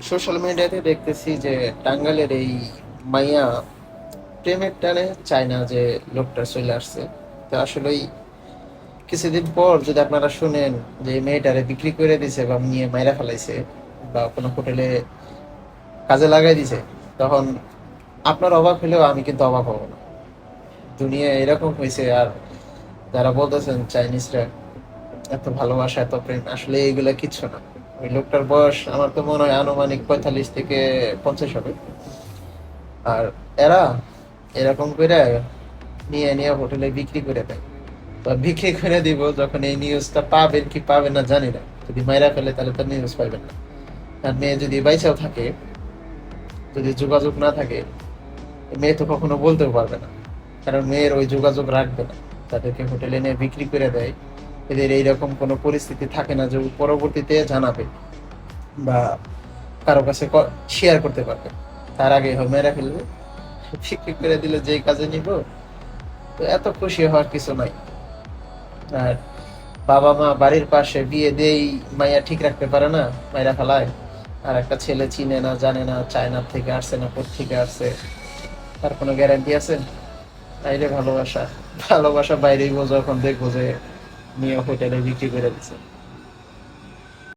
Social মিডিয়াতে দেখতেছি যে টাঙ্গাইলের এই মাইয়া প্রেমের টানে চায় না যে লোকটা চলে আসছে। তো আসলেই কিছুদিন পর যদি আপনারা শুনেন যে এই মেয়েটারে বিক্রি করে দিছে বা নিয়ে মাইরা ফেলাইছে বা কোনো হোটেলে কাজে লাগাই দিছে, তখন আপনার অবাক হলেও আমি কিন্তু অবাক হব না। দুনিয়া এরকম হয়েছে। আর যারা বলতেছেন চাইনিজরা এত ভালোবাসা এত প্রেম, আসলে এইগুলা কিচ্ছু না। ওই লোকটার বয়স আমার তো মনে হয় আনুমানিক 45 থেকে 50 হবে। আর এরা এরকম করে নিয়ে নিয়ে হোটেলে বিক্রি করে দেয়। তো বিক্রি করে দিব যখন এই নিউজটা পাবেন কি পাবেন না জানি না। যদি মাইরা ফেলে তাহলে তো নিউজ পাইবেন না। আর মেয়ে যদি বাইচাও থাকে, যদি যোগাযোগ না থাকে, মেয়ে তো কখনো বলতেও পারবে না। কারণ মেয়ের ওই যোগাযোগ রাখবে না। তাদেরকে হোটেলে নিয়ে বিক্রি করে দেয়। এদের এইরকম কোনো পরিস্থিতি থাকে না যে ও পরবর্তীতে জানাবে বা কারো কাছে শেয়ার করতে পারবে। তার আগে মেয়েরা ফেলবে, বিক্রি করে দিলে যেই কাজে নিব। তো এত খুশি হওয়ার কিছু নাই। আর বাবা মা বাড়ির পাশে বিয়ে দিয়েই মাইয়া ঠিক রাখতে পারে না, মাইরা ফেলায়। আর একটা ছেলে চিনে না জানে না চায়না থেকে আসছে না কোথেকে আসছে, তার কোনো গ্যারান্টি আছে? বাইরে ভালোবাসা, ভালোবাসা বাইরেই বোঝো, এখন দেখবো যে নিয়ে হোটেলে বিক্রি করে দিচ্ছে।